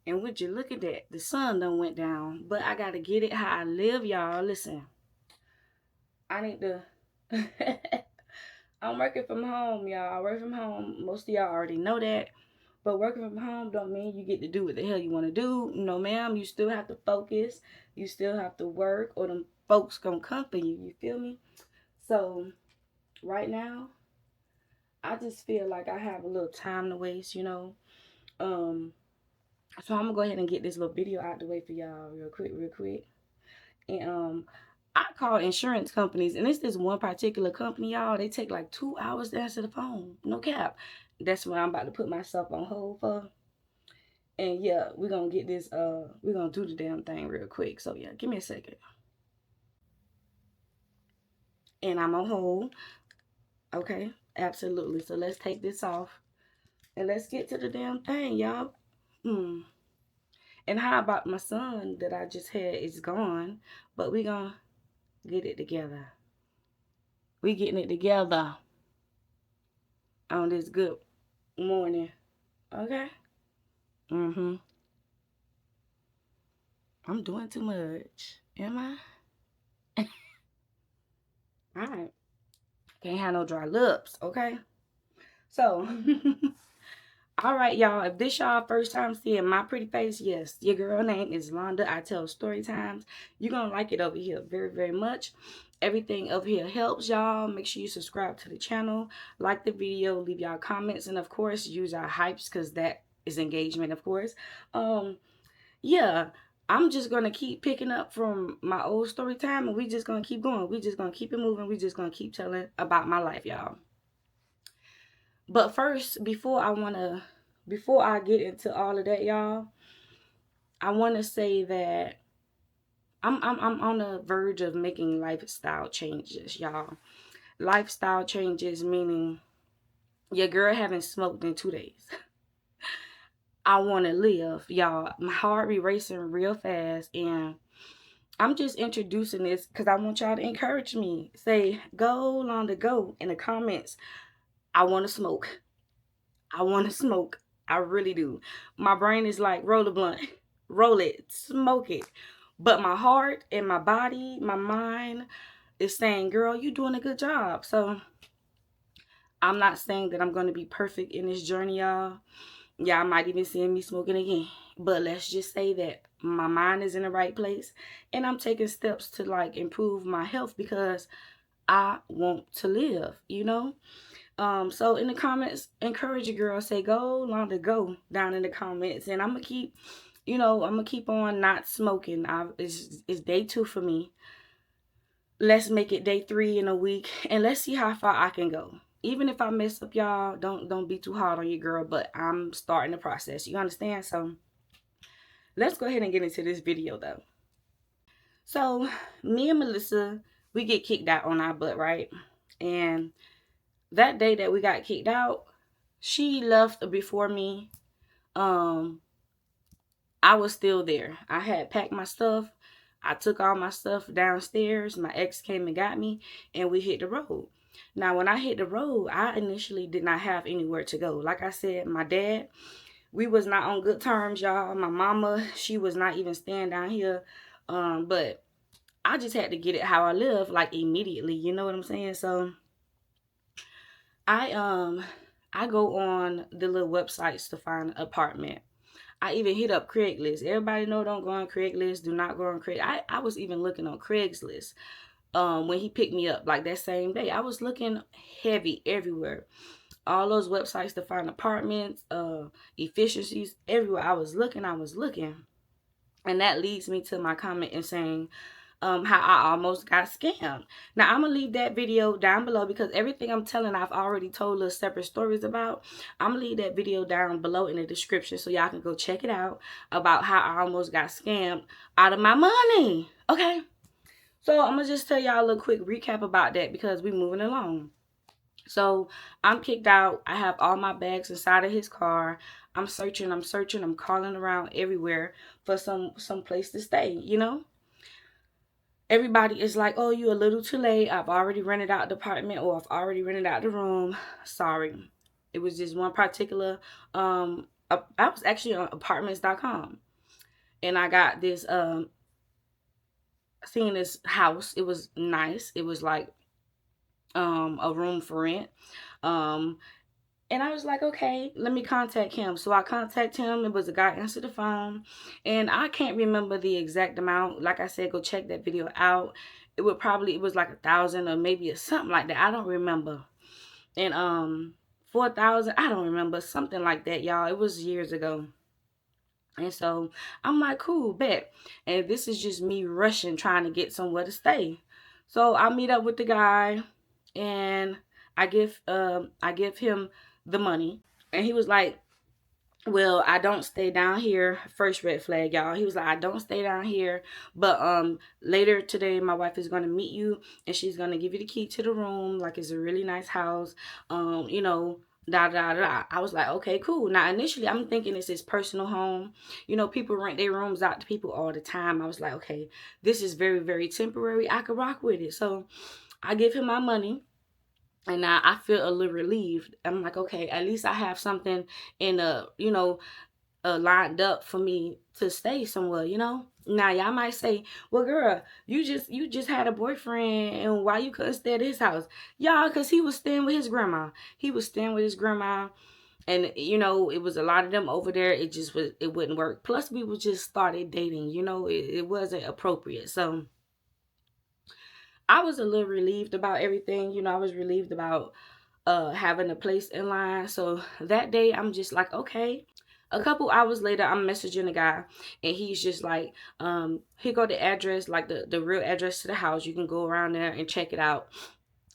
And would you look at that? The sun done went down. But I gotta get it how I live, y'all. Listen, I need to. I'm working from home, y'all. I work from home. Most of y'all already know that. But working from home don't mean you get to do what the hell you want to do. No, ma'am. You still have to focus. You still have to work, or them folks gonna come for you. You feel me? So right now, I just feel like I have a little time to waste. Um. So I'm gonna go ahead and get this little video out the way for y'all real quick, real quick. And I call insurance companies, and it's this one particular company, y'all. They take like 2 hours to answer the phone. No cap. That's what I'm about to put myself on hold for. And yeah, we're gonna get this, we're gonna do the damn thing real quick. So yeah, give me a second. And I'm on hold. Okay, absolutely. So let's take this off. And let's get to the damn thing, y'all. And how about my son that I just had is gone, but we gonna get it together. We getting it together on this good morning. Okay? Mm-hmm. I'm doing too much. Am I? All right. Can't have no dry lips, okay? So, all right, y'all. If this y'all first time seeing my pretty face, yes, your girl name is Londa. I tell story times. You're going to like it over here very, very much. Everything over here helps y'all. Make sure you subscribe to the channel, like the video, leave y'all comments, and of course, use our hypes because that is engagement, of course. Yeah, I'm just gonna keep picking up from my old story time, and we just gonna keep going. We just gonna keep it moving. We just gonna keep telling about my life, y'all. But first, before I get into all of that, y'all, I wanna say that I'm on the verge of making lifestyle changes, y'all. Lifestyle changes meaning your girl haven't smoked in 2 days. I want to live, y'all. My heart be racing real fast, and I'm just introducing this because I want y'all to encourage me. Say, go, Londa, go in the comments. I want to smoke. I want to smoke. I really do. My brain is like, roll a blunt, roll it, smoke it. But my heart and my body, my mind is saying, girl, you're doing a good job. So I'm not saying that I'm going to be perfect in this journey, y'all. Y'all might even see me smoking again. But let's just say that my mind is in the right place and I'm taking steps to like improve my health because I want to live, So in the comments, encourage your girl, say go, Londa, go down in the comments. And I'm gonna keep, on not smoking. It's day 2 for me. Let's make it day 3 in a week and let's see how far I can go. Even if I mess up, y'all, don't be too hard on your girl, but I'm starting the process. You understand? So let's go ahead and get into this video though. So me and Melissa, we get kicked out on our butt, right? And that day that we got kicked out, she left before me. I was still there. I had packed my stuff. I took all my stuff downstairs. My ex came and got me, and we hit the road. Now, when I hit the road, I initially did not have anywhere to go. Like I said, my dad, we was not on good terms, y'all. My mama, she was not even staying down here. But I just had to get it how I live, like immediately. You know what I'm saying? So I go on the little websites to find an apartment. I even hit up Craigslist. Everybody know don't go on Craigslist. Do not go on Craigslist. I was even looking on Craigslist when he picked me up, like that same day. I was looking heavy everywhere. All those websites to find apartments, efficiencies, everywhere. I was looking. And that leads me to my comment and saying, how I almost got scammed. Now, I'm going to leave that video down below because everything I'm telling, I've already told little separate stories about. I'm going to leave that video down below in the description so y'all can go check it out about how I almost got scammed out of my money. Okay? So, I'm going to just tell y'all a little quick recap about that because we're moving along. So, I'm kicked out. I have all my bags inside of his car. I'm searching. I'm calling around everywhere for some place to stay, Everybody is like, oh, you a little too late. I've already rented out the apartment or I've already rented out the room. Sorry. It was just one particular I was actually on apartments.com, and I got this seeing this house. It was nice. It was like a room for rent. Um and I was like, okay, let me contact him. So I contacted him. It was a guy answered the phone, and I can't remember the exact amount. Like I said, go check that video out. It was like 1,000 or maybe something like that. I don't remember. And 4,000, I don't remember, something like that, y'all. It was years ago. And so I'm like, cool, bet. And this is just me rushing, trying to get somewhere to stay. So I meet up with the guy, and I give him the money. And he was like, well, I don't stay down here. First red flag, y'all. He was like, I don't stay down here, but later today my wife is gonna meet you, and she's gonna give you the key to the room. Like, it's a really nice house. You know, da da da. I was like, okay, cool. Now initially I'm thinking it's his personal home. You know, people rent their rooms out to people all the time. I was like, okay, this is very, very temporary. I could rock with it. So I give him my money. And now I feel a little relieved. I'm like, okay, at least I have something in lined up for me to stay somewhere, you know. Now y'all might say, well, girl, you just had a boyfriend, and why you couldn't stay at his house? Y'all, because he was staying with his grandma. He was staying with his grandma, and you know, it was a lot of them over there. It wouldn't work. Plus we was just started dating, you know. It wasn't appropriate. So I was a little relieved about everything. You know, I was relieved about having a place in line. So that day I'm just like, okay. A couple hours later, I'm messaging the guy, and he's just like, here go the address, like the real address to the house. You can go around there and check it out.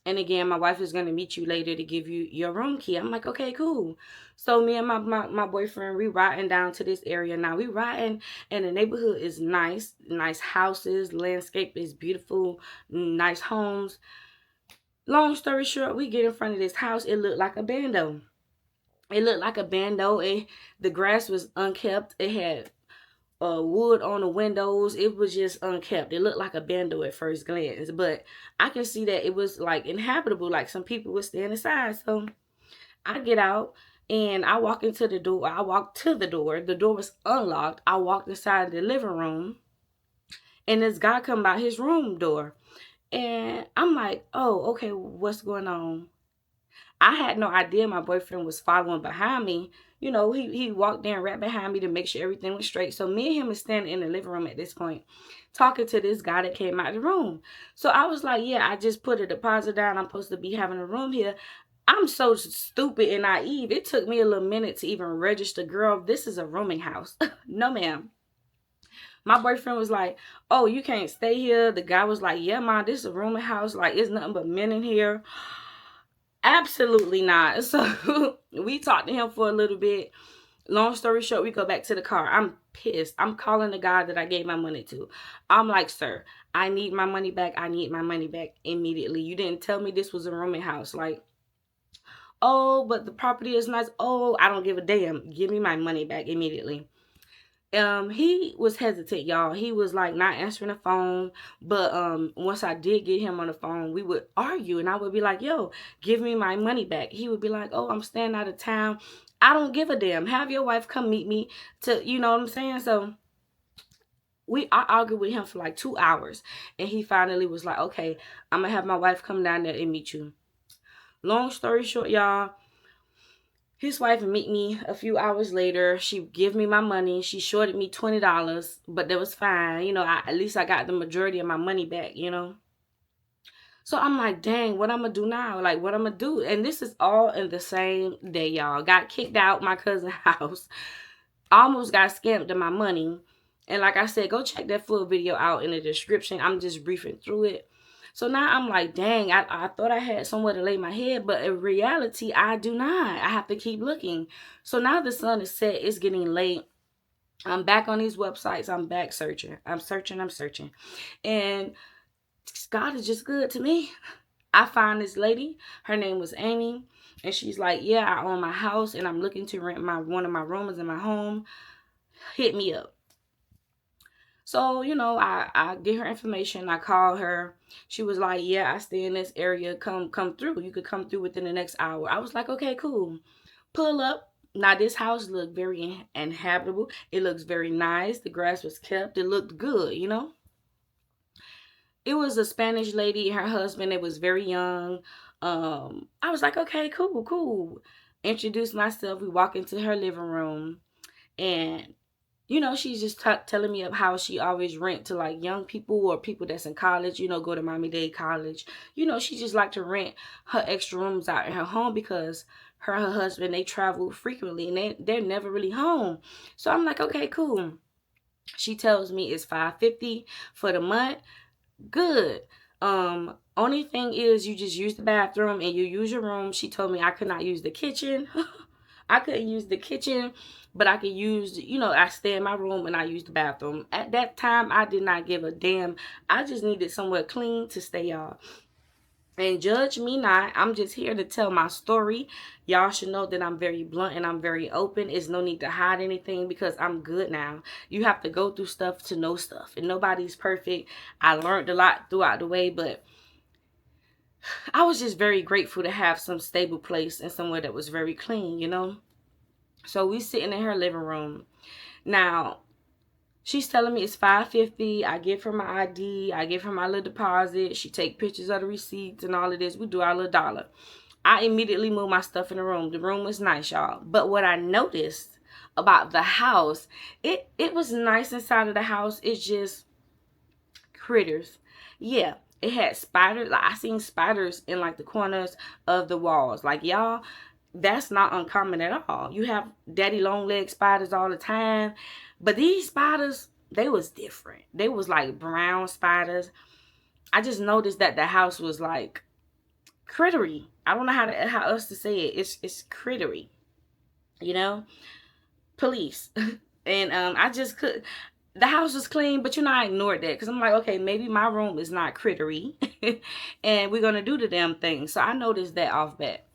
And again, my wife is gonna meet you later to give you your room key. I'm like, okay, cool. So me and my boyfriend, we riding down to this area. Now we riding, and the neighborhood is nice, nice houses, landscape is beautiful, nice homes. Long story short, we get in front of this house. It looked like a bando. It looked like a bando. The grass was unkept. It had wood on the windows. It was just unkept. It looked like a bando at first glance, but I can see that it was like inhabitable, like some people would stand inside. So I get out, and I walk into the door. I walk to the door. The door was unlocked. I walked inside the living room, and this guy come by his room door, and I'm like, oh, okay, what's going on? I had no idea my boyfriend was following behind me. You know, he walked in right behind me to make sure everything was straight. So me and him is standing in the living room at this point, talking to this guy that came out of the room. So I was like, yeah, I just put a deposit down. I'm supposed to be having a room here. I'm so stupid and naive. It took me a little minute to even register. Girl, this is a rooming house. No, ma'am. My boyfriend was like, oh, you can't stay here. The guy was like, yeah, mom, this is a rooming house. Like, it's nothing but men in here. Absolutely not. So we talked to him for a little bit. Long story short, we go back to the car. I'm pissed. I'm calling the guy that I gave my money to. I'm like, sir, I need my money back. I need my money back immediately. You didn't tell me this was a rooming house. Like, oh, but the property is nice. Oh, I don't give a damn. Give me my money back immediately. He was hesitant, y'all. He was like not answering the phone. But once I did get him on the phone, we would argue, and I would be like, yo, give me my money back. He would be like, oh, I'm staying out of town. I don't give a damn. Have your wife come meet me to, you know what I'm saying? So I argued with him for like 2 hours, and he finally was like, okay, I'm gonna have my wife come down there and meet you. Long story short, y'all, his wife meet me a few hours later. She give me my money. She shorted me $20, but that was fine. You know, at least I got the majority of my money back, you know. So I'm like, dang, what I'm going to do now? Like, what I'm going to do? And this is all in the same day, y'all. Got kicked out my cousin's house. Almost got scammed of my money. And like I said, go check that full video out in the description. I'm just briefing through it. So now I'm like, dang, I thought I had somewhere to lay my head, but in reality, I do not. I have to keep looking. So now the sun is set. It's getting late. I'm back on these websites. I'm back searching. I'm searching. And God is just good to me. I found this lady. Her name was Amy. And she's like, yeah, I own my house, and I'm looking to rent one of my rooms in my home. Hit me up. So, you know, I get her information. I call her. She was like, yeah, I stay in this area. Come through. You could come through within the next hour. I was like, okay, cool. Pull up. Now, this house looked very inhabitable. It looks very nice. The grass was kept. It looked good, you know. It was a Spanish lady, her husband. It was very young. I was like, okay, cool, cool. Introduced myself. We walk into her living room, and she's just telling me of how she always rent to like young people or people that's in college, go to Miami-Dade College. She just like to rent her extra rooms out in her home because her husband, they travel frequently and they're never really home. So I'm like, okay, cool. She tells me it's $550 for the month. Good. Only thing is you just use the bathroom and you use your room. She told me I could not use the kitchen. I couldn't use the kitchen, but I could use, I stay in my room and I use the bathroom. At that time, I did not give a damn. I just needed somewhere clean to stay, y'all. And judge me not. I'm just here to tell my story. Y'all should know that I'm very blunt and I'm very open. It's no need to hide anything because I'm good now. You have to go through stuff to know stuff. And nobody's perfect. I learned a lot throughout the way, but I was just very grateful to have some stable place and somewhere that was very clean. So we sitting in her living room. Now, she's telling me it's $550. I give her my ID. I give her my little deposit. She take pictures of the receipts and all of this. We do our little dollar. I immediately move my stuff in the room. The room was nice, y'all. But what I noticed about the house, it was nice inside of the house. It's just critters. Yeah, it had spiders. Like I seen spiders in like the corners of the walls. Like, y'all, that's not uncommon at all. You have daddy long leg spiders all the time. But these spiders, they was different. They was like brown spiders. I just noticed that the house was like crittery. I don't know how else to say it. It's crittery. Police. And I just could. The house was clean, but I ignored that because I'm like, okay, maybe my room is not crittery, and we're gonna do the damn thing. So I noticed that off bat.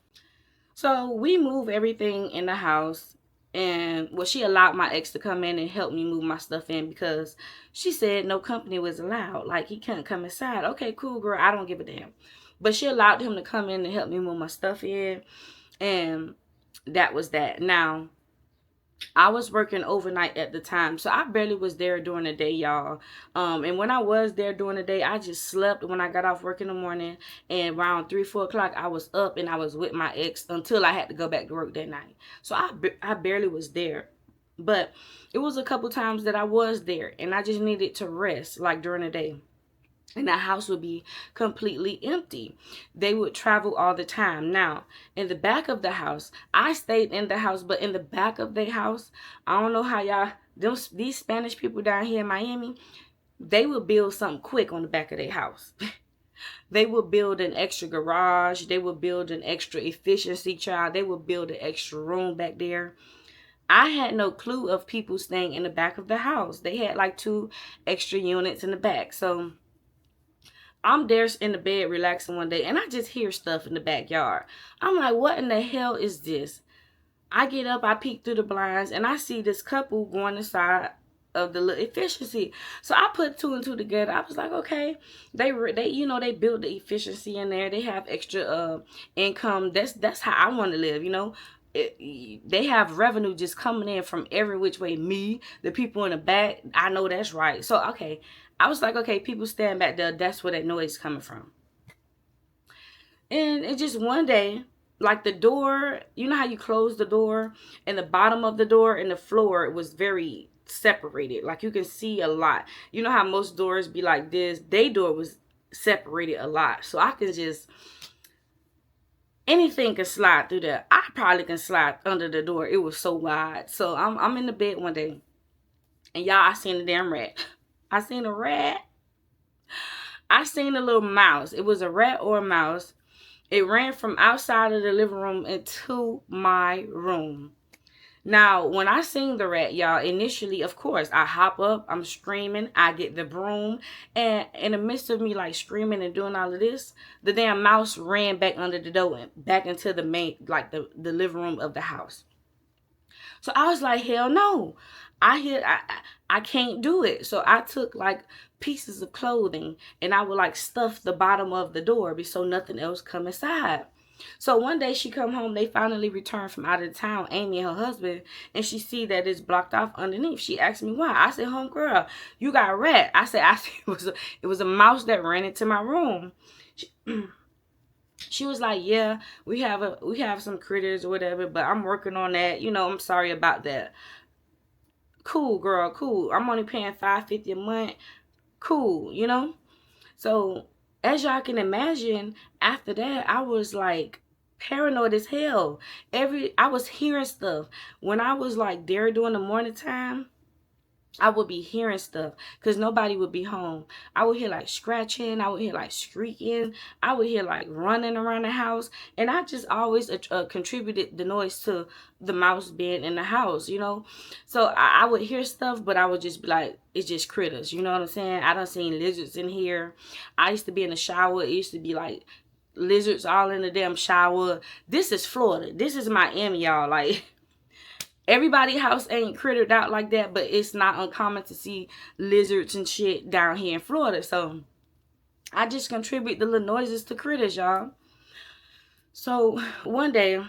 So we move everything in the house, and she allowed my ex to come in and help me move my stuff in because she said no company was allowed. Like, he couldn't come inside. Okay, cool, girl. I don't give a damn. But she allowed him to come in and help me move my stuff in, and that was that. Now, I was working overnight at the time, so I barely was there during the day, y'all. And when I was there during the day, I just slept when I got off work in the morning. And around 3, 4 o'clock, I was up and I was with my ex until I had to go back to work that night. So I barely was there. But it was a couple times that I was there, and I just needed to rest, like during the day. And the house would be completely empty. They would travel all the time. Now, in the back of the house, I stayed in the house, but in the back of the house, I don't know how y'all, these Spanish people down here in Miami, they would build something quick on the back of their house. They would build an extra garage. They would build an extra efficiency, child. They would build an extra room back there. I had no clue of people staying in the back of the house. They had like 2 extra units in the back. So I'm there in the bed relaxing one day, and I just hear stuff in the backyard. I'm like, what in the hell is this? I get up, I peek through the blinds, and I see this couple going inside of the efficiency. So I put 2 and 2 together. I was like, okay, they build the efficiency in there. They have extra income. That's how I want to live. They have revenue just coming in from every which way. Me, the people in the back, I know that's right. So okay, I was like, okay, people stand back there. That's where that noise is coming from. And it just one day, like the door, you know how you close the door, and the bottom of the door and the floor, it was very separated. Like you can see a lot. You know how most doors be like this? Their door was separated a lot. So I can just, anything can slide through there. I probably can slide under the door. It was so wide. So I'm in the bed one day, and y'all, I seen a damn rat. I seen a rat. I seen a little mouse. It was a rat or a mouse. It ran from outside of the living room into my room. Now, when I seen the rat, y'all, initially, of course, I hop up. I'm screaming. I get the broom. And in the midst of me, like, screaming and doing all of this, the damn mouse ran back under the door and back into the main, like, the living room of the house. So I was like, hell no. I can't do it. So I took like pieces of clothing and I would like stuff the bottom of the door so nothing else come inside. So one day she come home, they finally returned from out of town, Amy and her husband, and she see that it's blocked off underneath. She asked me why. I said, home girl, you got a rat. I said it was a mouse that ran into my room. She was like, yeah, we have some critters or whatever, but I'm working on that. I'm sorry about that. Cool, girl, cool. I'm only paying $5.50 a month. Cool. So as y'all can imagine, after that, I was like paranoid as hell. I was hearing stuff when I was like there during the morning time. I would be hearing stuff because nobody would be home. I would hear like scratching. I would hear like shrieking. I would hear like running around the house. And I just always contributed the noise to the mouse being in the house. So I would hear stuff, but I would just be like, it's just critters. You know what I'm saying? I done seen lizards in here. I used to be in the shower. It used to be like lizards all in the damn shower. This is Florida. This is Miami, y'all. Like, everybody's house ain't crittered out like that, but it's not uncommon to see lizards and shit down here in Florida. So I just contribute the little noises to critters, y'all. So one day,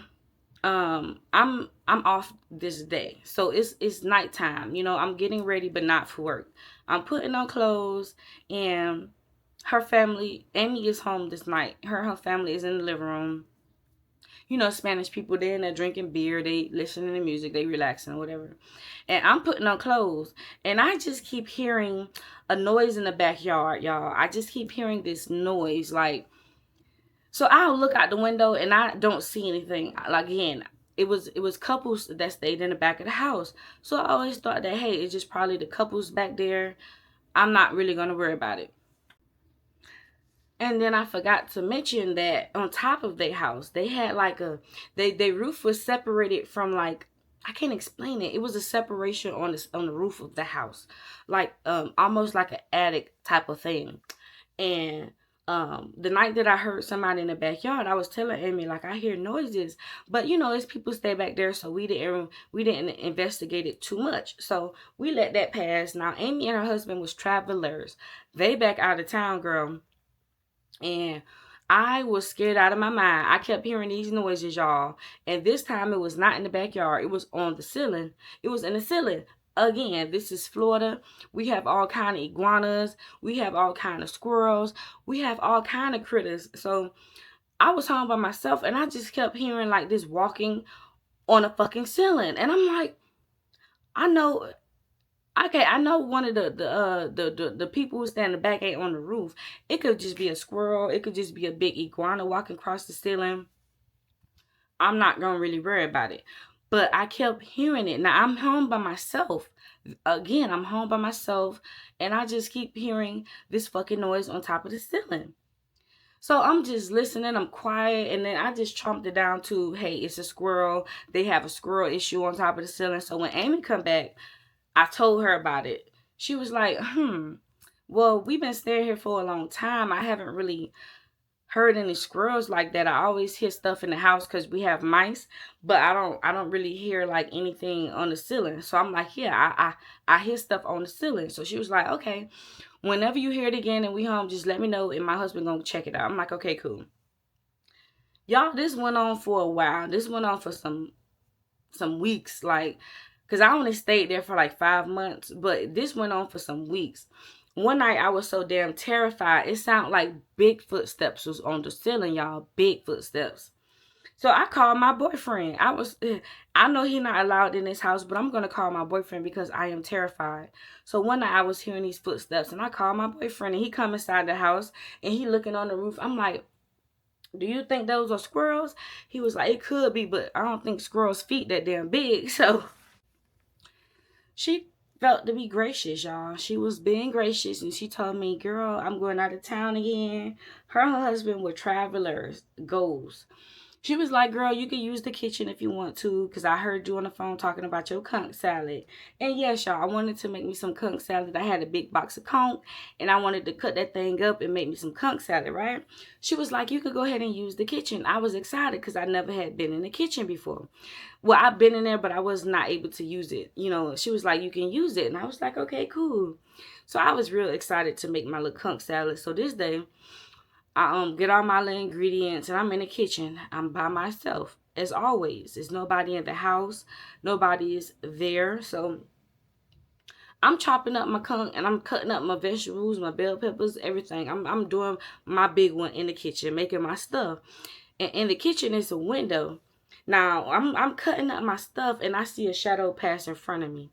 I'm off this day. So it's nighttime. I'm getting ready, but not for work. I'm putting on clothes, and her family, Amy, is home this night. Her family is in the living room. Spanish people, they're in there drinking beer, they listening to music, they relaxing or whatever. And I'm putting on clothes, and I just keep hearing a noise in the backyard, y'all. I just keep hearing this noise, like, so I'll look out the window and I don't see anything. Like, again, it was couples that stayed in the back of the house. So I always thought that, hey, it's just probably the couples back there. I'm not really going to worry about it. And then I forgot to mention that on top of their house, they had like their roof was separated from, like, I can't explain it. It was a separation on the roof of the house, like almost like an attic type of thing. And the night that I heard somebody in the backyard, I was telling Amy, like, I hear noises, but it's people stay back there, so we didn't investigate it too much. So we let that pass. Now Amy and her husband was travelers. They back out of town, girl. And I was scared out of my mind. I kept hearing these noises, y'all. And this time it was not in the backyard. It was on the ceiling. It was in the ceiling. Again, this is Florida. We have all kind of iguanas. We have all kind of squirrels. We have all kind of critters. So I was home by myself, and I just kept hearing like this walking on a fucking ceiling. And I'm like, I know. Okay, I know one of the people who stand in the back ain't on the roof. It could just be a squirrel. It could just be a big iguana walking across the ceiling. I'm not gonna really worry about it. But I kept hearing it. Now I'm home by myself. Again, I'm home by myself, and I just keep hearing this fucking noise on top of the ceiling. So I'm just listening. I'm quiet, and then I just chomped it down to, hey, it's a squirrel. They have a squirrel issue on top of the ceiling. So when Amy come back, I told her about it. She was like, well, we've been staying here for a long time. I haven't really heard any squirrels like that. I always hear stuff in the house because we have mice, but I don't really hear like anything on the ceiling. So I'm like, yeah, I hear stuff on the ceiling. So she was like, okay, whenever you hear it again and we home, just let me know, and my husband gonna check it out. I'm like, okay, cool. Y'all, this went on for a while. This went on for some weeks, like, because I only stayed there for like 5 months, but this went on for some weeks. One night I was so damn terrified. It sounded like big footsteps was on the ceiling, y'all. Big footsteps. So I called my boyfriend. I know he's not allowed in this house, but I'm going to call my boyfriend because I am terrified. So one night I was hearing these footsteps, and I called my boyfriend, and he come inside the house, and he looking on the roof. I'm like, do you think those are squirrels? He was like, it could be, but I don't think squirrels' feet that damn big. So she felt to be gracious, y'all. She was being gracious, and she told me, girl, I'm going out of town again. Her husband with travelers goes. She was like, girl, you can use the kitchen if you want to, because I heard you on the phone talking about your conch salad. And yes, y'all, I wanted to make me some conch salad. I had a big box of conch, and I wanted to cut that thing up and make me some conch salad, right? She was like, you could go ahead and use the kitchen. I was excited because I never had been in the kitchen before. Well, I've been in there, but I was not able to use it. She was like, you can use it. And I was like, okay, cool. So I was real excited to make my little conch salad. So this day, I get all my little ingredients, and I'm in the kitchen. I'm by myself as always. There's nobody in the house. Nobody is there. So I'm chopping up my kung, and I'm cutting up my vegetables, my bell peppers, everything. I'm doing my big one in the kitchen, making my stuff. And in the kitchen is a window. Now I'm cutting up my stuff, and I see a shadow pass in front of me.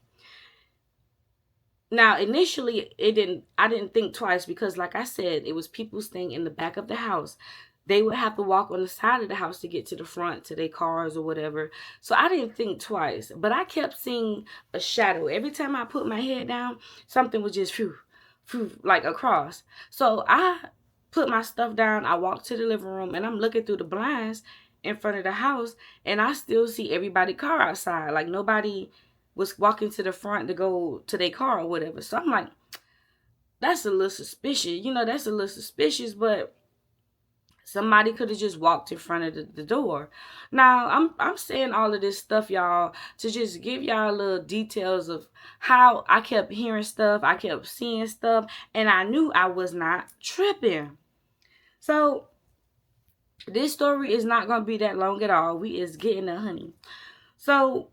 Now, initially, I didn't think twice, because like I said, it was people staying in the back of the house. They would have to walk on the side of the house to get to the front, to their cars or whatever. So I didn't think twice, but I kept seeing a shadow. Every time I put my head down, something would just phew, phew, like across. So I put my stuff down. I walked to the living room, and I'm looking through the blinds in front of the house, and I still see everybody's car outside. Like nobody was walking to the front to go to their car or whatever. So I'm like, that's a little suspicious. That's a little suspicious, but somebody could have just walked in front of the door. Now, I'm saying all of this stuff, y'all, to just give y'all little details of how I kept hearing stuff, I kept seeing stuff, and I knew I was not tripping. So this story is not going to be that long at all. We is getting the honey. So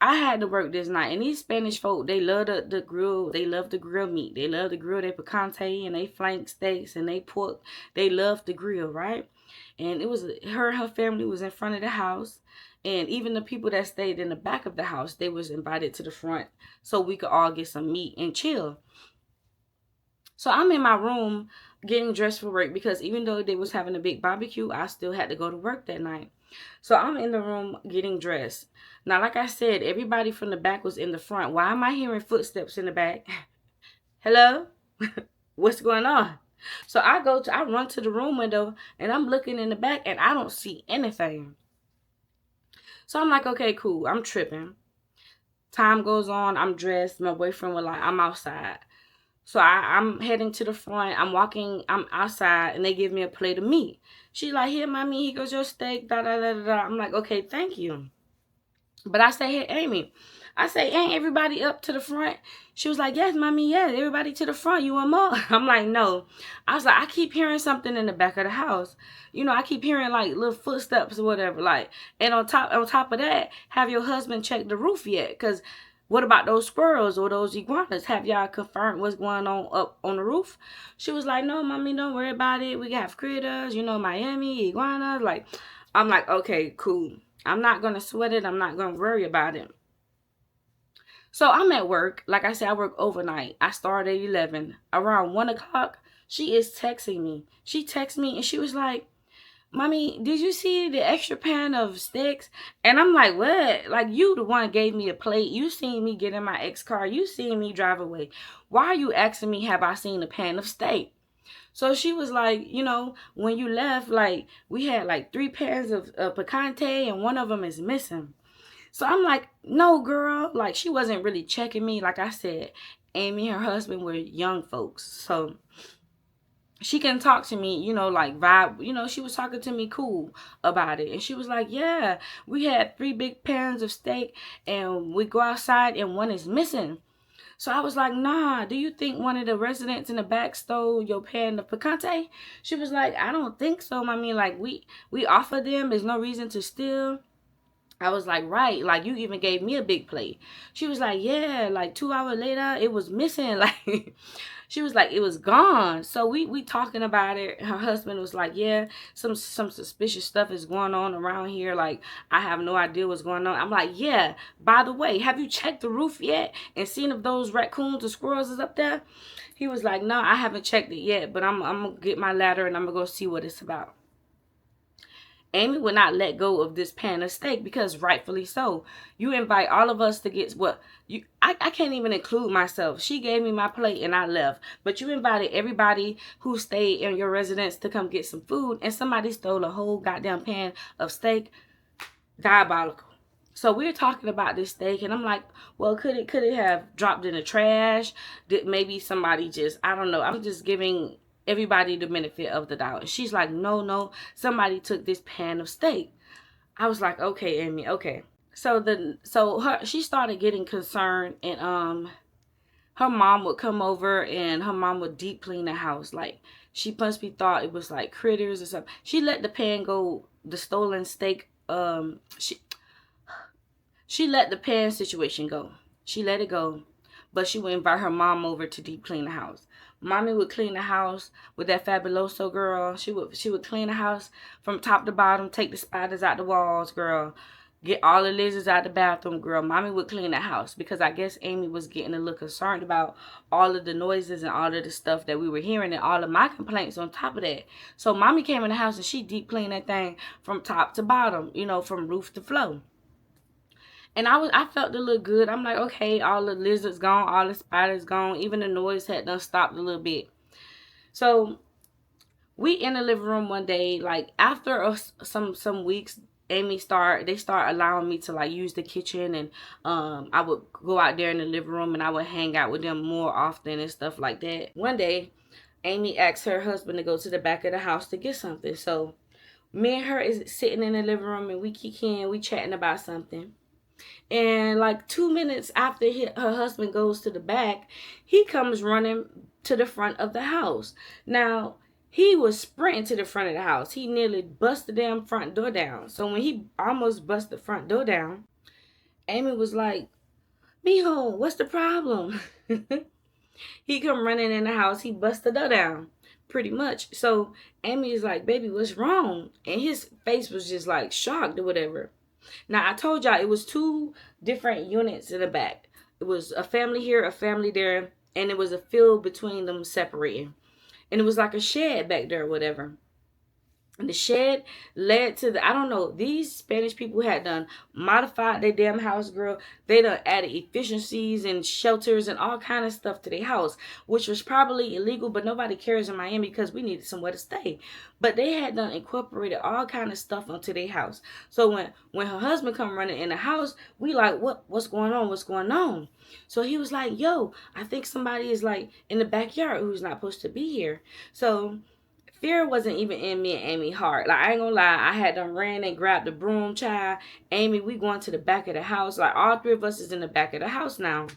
I had to work this night, and these Spanish folk, they love the grill. They love the grill meat. They love to grill their picante and they flank steaks and they pork. They love the grill, right? And it was her and her family was in front of the house, and even the people that stayed in the back of the house, they was invited to the front so we could all get some meat and chill. So I'm in my room getting dressed for work, because even though they was having a big barbecue, I still had to go to work that night. So I'm in the room getting dressed. Now, like I said, everybody from the back was in the front. Why am I hearing footsteps in the back? Hello? What's going on? So I run to the room window, and I'm looking in the back, and I don't see anything. So I'm like, okay, cool. I'm tripping. Time goes on. I'm dressed. My boyfriend was like, I'm outside. So I'm heading to the front. I'm outside, and they give me a plate of meat. She's like, here, mommy. Here goes your steak. Da, da, da, da, da. I'm like, okay, thank you. But I say, hey, Amy. I say, ain't everybody up to the front? She was like, yes, mommy, yes. Everybody to the front. You want more? I'm like, no. I was like, I keep hearing something in the back of the house. I keep hearing like little footsteps or whatever. Like, and on top of that, have your husband checked the roof yet? Because what about those squirrels or those iguanas? Have y'all confirmed what's going on up on the roof? She was like, no, mommy, don't worry about it. We have critters, Miami, iguanas. Like, I'm like, okay, cool. I'm not going to sweat it. I'm not going to worry about it. So I'm at work. Like I said, I work overnight. I start at 11. Around 1 o'clock, she is texting me. She texted me, and she was like, mommy, did you see the extra pan of steaks? And I'm like, what? Like, you the one gave me a plate. You seen me get in my ex car. You seen me drive away. Why are you asking me, have I seen a pan of steak? So she was like, when you left, like, we had like 3 pans of picante, and one of them is missing. So I'm like, no, girl. Like, she wasn't really checking me. Like I said, Amy and her husband were young folks. So she can talk to me, like vibe. She was talking to me cool about it. And she was like, yeah, we had 3 big pans of steak, and we go outside and one is missing. So I was like, nah, do you think one of the residents in the back stole your pan of picante? She was like, I don't think so. I mean, like, we offered them. There's no reason to steal. I was like, right, like, you even gave me a big plate. She was like, yeah, like 2 hours later, it was missing. Like, she was like, it was gone. So we talking about it. Her husband was like, yeah, some suspicious stuff is going on around here. Like, I have no idea what's going on. I'm like, yeah, by the way, have you checked the roof yet and seen if those raccoons or squirrels is up there? He was like, no, I haven't checked it yet, but I'm going to get my ladder and I'm going to go see what it's about. Amy would not let go of this pan of steak, because rightfully so. You invite all of us to get what you. I can't even include myself. She gave me my plate and I left. But you invited everybody who stayed in your residence to come get some food, and somebody stole a whole goddamn pan of steak. Diabolical. So we're talking about this steak, and I'm like, well, could it have dropped in the trash? Did maybe somebody just, I don't know. I'm just giving everybody the benefit of the doubt. And she's like, no, somebody took this pan of steak. I was like, okay, Amy, okay. So she started getting concerned, and her her mom would come over and her mom would deep clean the house. Like, she must be thought it was like critters or something. She let the pan go, the stolen steak. She let the pan situation go. She let it go. But she would invite her mom over to deep clean the house. Mommy would clean the house with that fabuloso girl. She would clean the house from top to bottom, take the spiders out the walls, girl. Get all the lizards out the bathroom, girl. Mommy would clean the house because I guess Amy was getting a little concerned about all of the noises and all of the stuff that we were hearing and all of my complaints on top of that. So mommy came in the house and she deep cleaned that thing from top to bottom, you know, from roof to floor. And I felt a little good. I'm like, okay, all the lizards gone, all the spiders gone. Even the noise had done stopped a little bit. So we in the living room one day, like after some weeks, they start allowing me to like use the kitchen, and I would go out there in the living room and I would hang out with them more often and stuff like that. One day, Amy asked her husband to go to the back of the house to get something. So me and her is sitting in the living room and we chatting about something. And like 2 minutes after her husband goes to the back, he comes running to the front of the house. Now, he was sprinting to the front of the house. He nearly bust the damn front door down. So when he almost bust the front door down, Amy was like, "Mijo, what's the problem?" He come running in the house. He bust the door down, pretty much. So Amy is like, "Baby, what's wrong?" And his face was just like shocked or whatever. Now, I told y'all it was 2 different units in the back. It was a family here, a family there, and it was a field between them separating. And it was like a shed back there or whatever. And the shed led to I don't know, these Spanish people had done modified their damn house, girl. They done added efficiencies and shelters and all kind of stuff to their house, which was probably illegal, but nobody cares in Miami because we needed somewhere to stay. But they had done incorporated all kind of stuff onto their house. So when her husband come running in the house, we like, what's going on? What's going on? So he was like, "Yo, I think somebody is like in the backyard who's not supposed to be here." So fear wasn't even in me and Amy heart. Like, I ain't gonna lie, I had them ran and grabbed the broom, child. Amy, we going to the back of the house. Like, all 3 of us is in the back of the house now.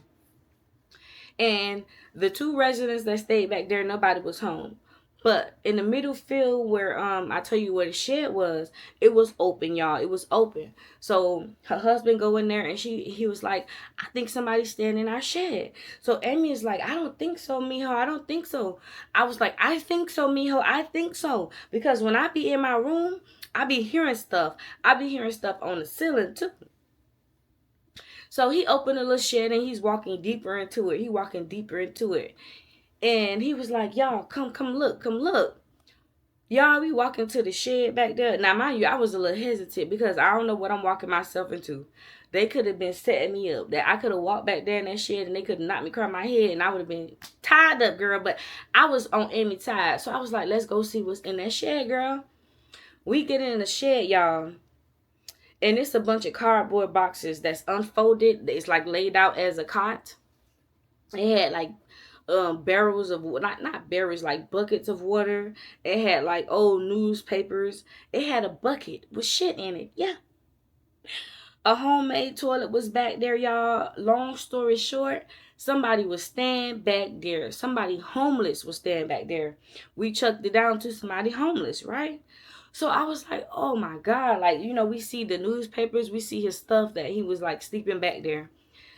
And the 2 residents that stayed back there, nobody was home. But in the middle field where I tell you where the shed was, it was open, y'all. It was open. So her husband go in there and he was like, "I think somebody's standing in our shed." So Amy is like, "I don't think so, mijo. I don't think so." I was like, "I think so, mijo. I think so." Because when I be in my room, I be hearing stuff. I be hearing stuff on the ceiling too. So he opened a little shed and he's walking deeper into it. He walking deeper into it. And he was like, "Y'all, come look. Y'all, we walking to the shed back there." Now, mind you, I was a little hesitant because I don't know what I'm walking myself into. They could have been setting me up. That I could have walked back there in that shed and they could have knocked me across my head and I would have been tied up, girl. But I was on Amy side. So I was like, "Let's go see what's in that shed, girl." We get in the shed, y'all. And it's a bunch of cardboard boxes that's unfolded. It's like laid out as a cot. It had like barrels of not barrels, like buckets of water. It had like old newspapers. It had a bucket with shit in it. Yeah. A homemade toilet was back there, y'all. Long story short, somebody was staying back there. Somebody homeless was staying back there. We chucked it down to somebody homeless, right? So I was like, "Oh my God." Like, you know, we see the newspapers, we see his stuff that he was like sleeping back there.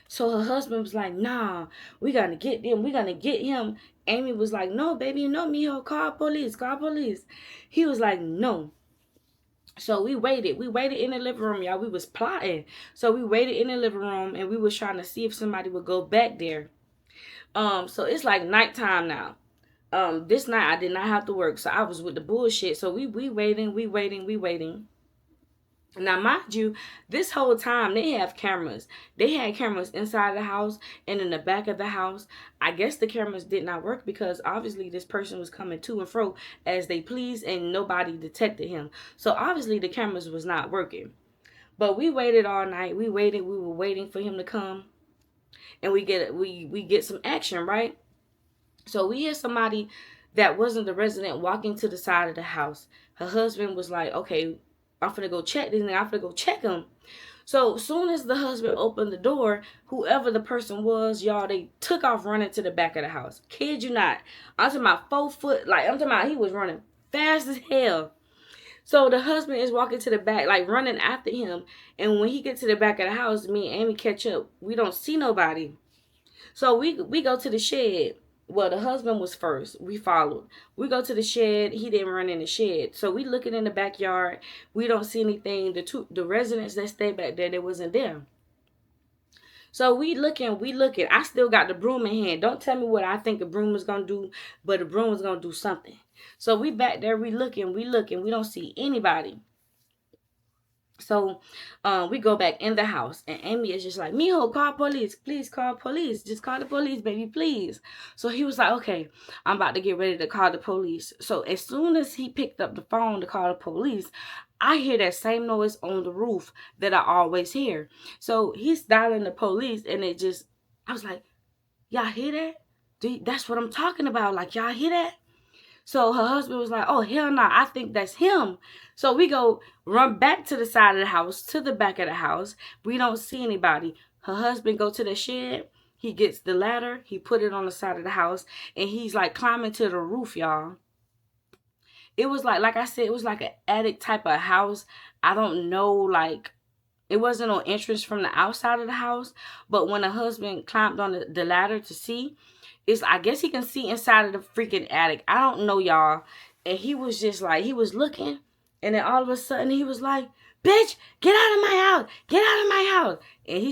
So her husband was like, "Nah, we gotta get them. We gotta get him." Amy was like, "No, baby, no, mijo, call police, call police." He was like, "No." So we waited. We waited in the living room, y'all. We was plotting. So we waited in the living room and we was trying to see if somebody would go back there. So it's like nighttime now. This night I did not have to work, so I was with the bullshit. So we waiting. Now, mind you, this whole time they have cameras. They had cameras inside the house and in the back of the house. I guess the cameras did not work because obviously this person was coming to and fro as they pleased and nobody detected him. So obviously the cameras was not working. But we waited all night. We waited. We were waiting for him to come, and we get some action, right? So we hear somebody that wasn't the resident walking to the side of the house. Her husband was like, "Okay, I'm finna go check this nigga. I'm finna go check him." So soon as the husband opened the door, whoever the person was, y'all, they took off running to the back of the house. Kid you not. I'm talking about 4 foot, like I'm talking about he was running fast as hell. So the husband is walking to the back, like running after him. And when he gets to the back of the house, me and Amy catch up. We don't see nobody. So we go to the shed. Well, the husband was first. We followed. We go to the shed. He didn't run in the shed. So we looking in the backyard. We don't see anything. The residents that stayed back there, they wasn't there. So we looking. I still got the broom in hand. Don't tell me what I think the broom is gonna do, but the broom is gonna do something. So we back there, we looking. We don't see anybody. So we go back in the house, and Amy is just like, Mijo, call police. Please call police. Just call the police, baby, please. So he was like, okay, I'm about to get ready to call the police. So as soon as he picked up the phone to call the police, I hear that same noise on the roof that I always hear. So he's dialing the police, and I was like, y'all hear that? That's what I'm talking about. Like, y'all hear that? So her husband was like, oh, hell no, I think that's him. So we go run back to the side of the house, to the back of the house. We don't see anybody. Her husband go to the shed. He gets the ladder. He put it on the side of the house. And he's like climbing to the roof, y'all. It was like I said, it was like an attic type of house. I don't know, like, it wasn't no entrance from the outside of the house. But when the husband climbed on the ladder to see, I guess he can see inside of the freaking attic. I don't know, y'all. And he was just like, he was looking. And then all of a sudden he was like, bitch, get out of my house. Get out of my house. And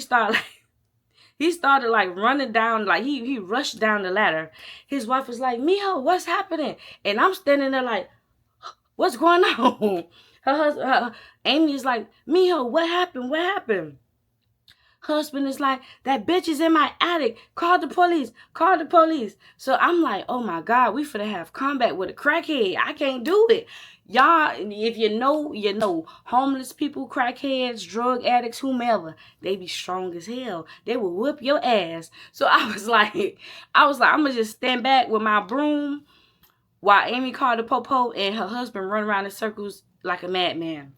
he started like running down, like he rushed down the ladder. His wife was like, Mijo, what's happening? And I'm standing there like, what's going on? Amy is like, Mijo, what happened? What happened? Husband is like, that bitch is in my attic. Call the police. Call the police. So I'm like, oh my God, we finna have combat with a crackhead. I can't do it. Y'all, if you know, you know. Homeless people, crackheads, drug addicts, whomever, they be strong as hell. They will whip your ass. So I was like, I'm gonna just stand back with my broom while Amy called the popo and her husband run around in circles like a madman.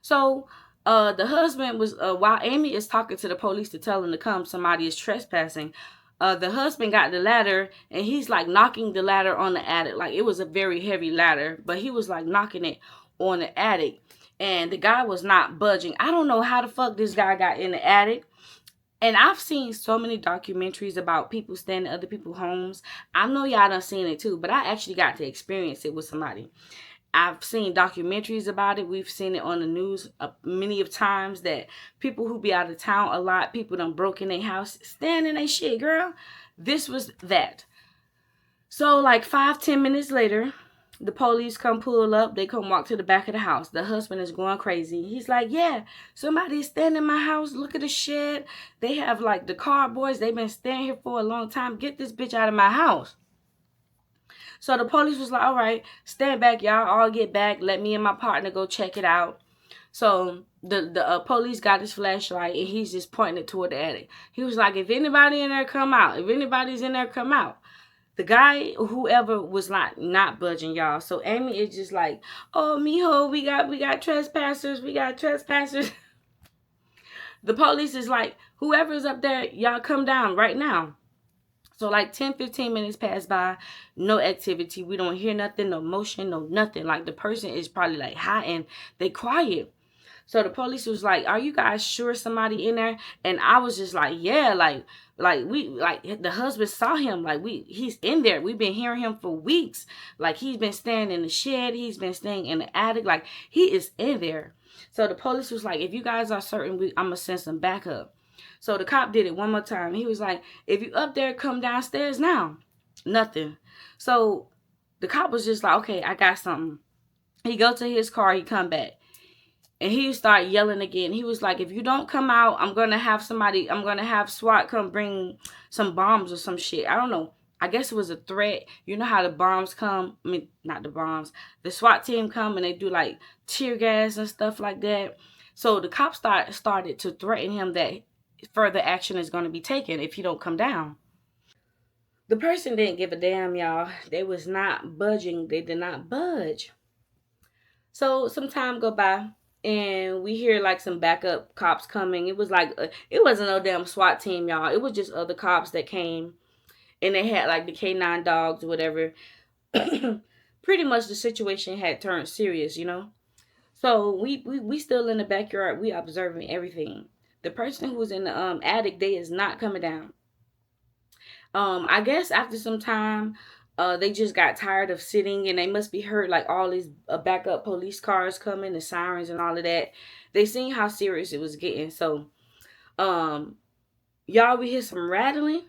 So the husband was, while Amy is talking to the police to tell them to come, somebody is trespassing. The husband got the ladder and he's like knocking the ladder on the attic. Like, it was a very heavy ladder, but he was like knocking it on the attic. And the guy was not budging. I don't know how the fuck this guy got in the attic. And I've seen so many documentaries about people staying in other people's homes. I know y'all done seen it too, but I actually got to experience it with somebody. I've seen documentaries about it. We've seen it on the news many of times that people who be out of town a lot, people done broke in their house, staying in their shit, girl. This was that. So like 5-10 minutes later, the police come pull up. They come walk to the back of the house. The husband is going crazy. He's like, yeah, somebody's staying in my house. Look at the shed. They have like the cardboards. They've been staying here for a long time. Get this bitch out of my house. So the police was like, all right, stand back, y'all. All get back. Let me and my partner go check it out. So the police got his flashlight and he's just pointing it toward the attic. He was like, if anybody in there, come out. If anybody's in there, come out. The guy, whoever, was not budging, y'all. So Amy is just like, oh, mijo, we got trespassers. We got trespassers. The police is like, whoever's up there, y'all come down right now. So like 10-15 minutes pass by, no activity. We don't hear nothing, no motion, no nothing. Like, the person is probably like high and they quiet. So the police was like, are you guys sure somebody in there? And I was just like, yeah, like the husband saw him. Like, he's in there. We've been hearing him for weeks. Like, he's been staying in the shed. He's been staying in the attic. Like, he is in there. So the police was like, if you guys are certain, I'm going to send some backup. So the cop did it one more time. He was like, if you up there, come downstairs now. Nothing. So the cop was just like, okay, I got something. He go to his car. He come back. And he started yelling again. He was like, if you don't come out, I'm going to have SWAT come bring some bombs or some shit. I don't know. I guess it was a threat. You know how the bombs come? I mean, not the bombs. The SWAT team come and they do like tear gas and stuff like that. So the cops started to threaten him that further action is going to be taken if he don't come down. The person didn't give a damn, y'all. They was not budging. They did not budge. So some time go by. and we hear like some backup cops coming. It was like it wasn't no damn SWAT team, y'all. It was just other cops that came, and they had like the K9 dogs or whatever. Pretty much the situation had turned serious, you know. So we still in the backyard. We observing everything. The person who was in the attic, they is not coming down. I guess after some time, they just got tired of sitting, and they must be heard like all these backup police cars coming, the sirens and all of that. They seen how serious it was getting. So um y'all, we hear some rattling,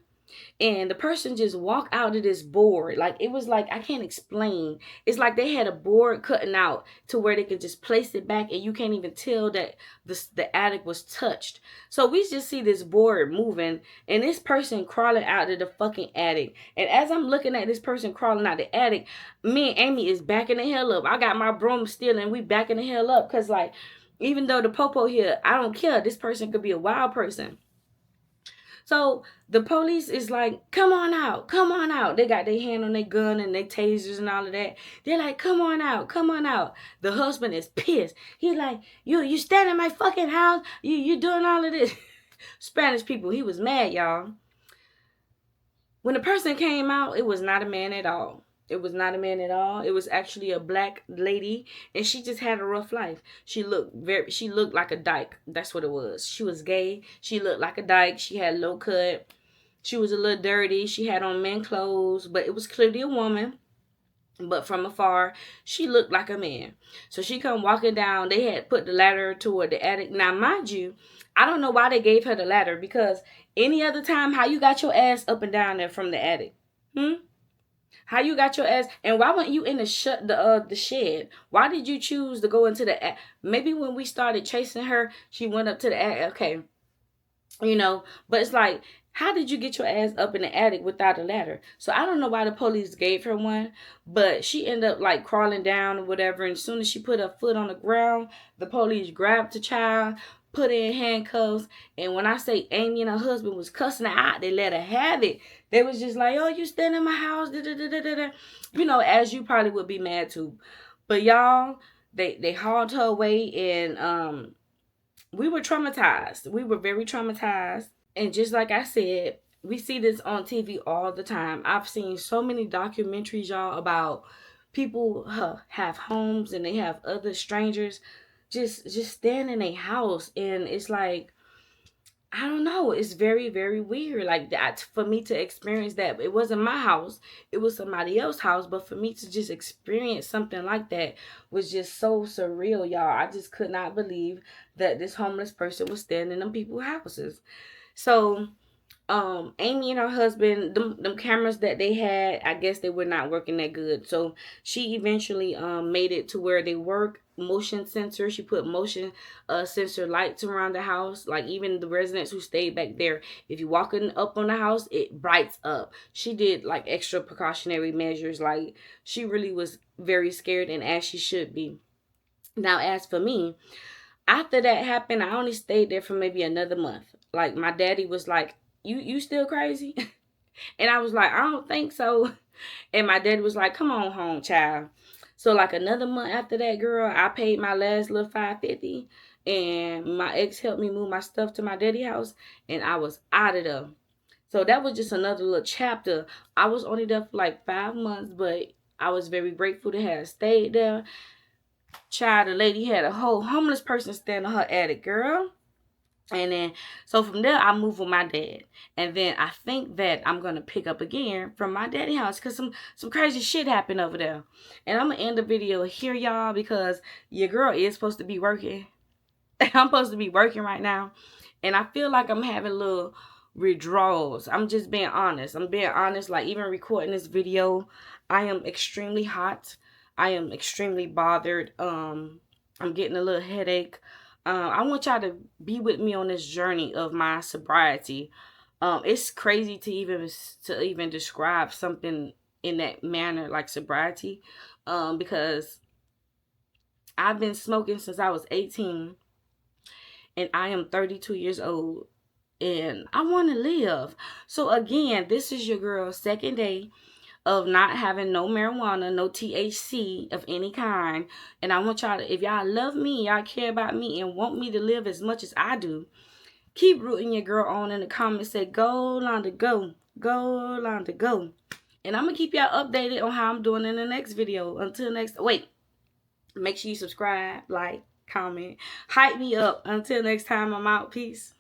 and the person just walked out of this board. Like, it was like, I can't explain. It's like they had a board cutting out to where they could just place it back, and you can't even tell that the attic was touched. So we just see this board moving, and this person crawling out of the fucking attic. And as I'm looking at this person crawling out the attic, me and Amy is backing the hell up. I got my broom still, and we backing the hell up, because like, even though the popo here, I don't care. This person could be a wild person. So the police is like, come on out, come on out. They got their hand on their gun and their tasers and all of that. They're like, come on out, come on out. The husband is pissed. He's like, you stand in my fucking house. You doing all of this. Spanish people, he was mad, y'all. When the person came out, it was not a man at all. It was not a man at all. It was actually a black lady, and she just had a rough life. She looked like a dyke. That's what it was. She was gay. She looked like a dyke. She had low cut. She was a little dirty. She had on men clothes, but it was clearly a woman. But from afar, she looked like a man. So she come walking down. They had put the ladder toward the attic. Now, mind you, I don't know why they gave her the ladder, because any other time, how you got your ass up and down there from the attic? How you got your ass? And why weren't you in the shed? Why did you choose to go into the? Maybe when we started chasing her, she went up to the attic. Okay, you know. But it's like, how did you get your ass up in the attic without a ladder? So I don't know why the police gave her one, but she ended up like crawling down or whatever. And as soon as she put her foot on the ground, the police grabbed the child, put her in handcuffs. And when I say Amy and her husband was cussing her out, they let her have it. They was just like, oh, you stand in my house, da, da, da, da, da. You know, as you probably would be mad too. But y'all, they hauled her away, and we were traumatized. We were very traumatized. And just like I said, we see this on TV all the time. I've seen so many documentaries, y'all, about people have homes and they have other strangers just staying in a house, and it's like, I don't know, it's very, very weird. Like, that, for me to experience that, it wasn't my house, it was somebody else's house, but for me to just experience something like that was just so surreal, y'all. I just could not believe that this homeless person was staying in them people's houses. So Amy and her husband, them cameras that they had, I guess they were not working that good. So she eventually made it to where they work motion sensor. She put motion sensor lights around the house. Like, even the residents who stayed back there, if you walking up on the house, it brights up. She did like extra precautionary measures. Like, she really was very scared, and as she should be. Now, as for me, after that happened, I only stayed there for maybe another month. Like, my daddy was like, you still crazy? And I was like, I don't think so. And my daddy was like, come on home, child. So like another month after that, girl, I paid my last little $550, and my ex helped me move my stuff to my daddy house, and I was out of there. So that was just another little chapter. I was only there for like 5 months, but I was very grateful to have stayed there. Child, the lady had a whole homeless person standing in her attic, girl. And then, so from there, I moved with my dad. And then I think that I'm going to pick up again from my daddy house, because some crazy shit happened over there. And I'm going to end the video here, y'all, because your girl is supposed to be working. I'm supposed to be working right now. And I feel like I'm having little withdrawals. I'm just being honest. I'm being honest. Like, even recording this video, I am extremely hot. I am extremely bothered. I'm getting a little headache. I want y'all to be with me on this journey of my sobriety. It's crazy to even describe something in that manner, like sobriety, because I've been smoking since I was 18, and I am 32 years old, and I want to live. So again, this is your girl's second day of not having no marijuana, no THC of any kind. And I want y'all to, if y'all love me, y'all care about me, and want me to live as much as I do, keep rooting your girl on in the comments. Say, go, Londa, go. Go, Londa, go. And I'm going to keep y'all updated on how I'm doing in the next video. Until next, wait. Make sure you subscribe, like, comment. Hype me up. Until next time, I'm out. Peace.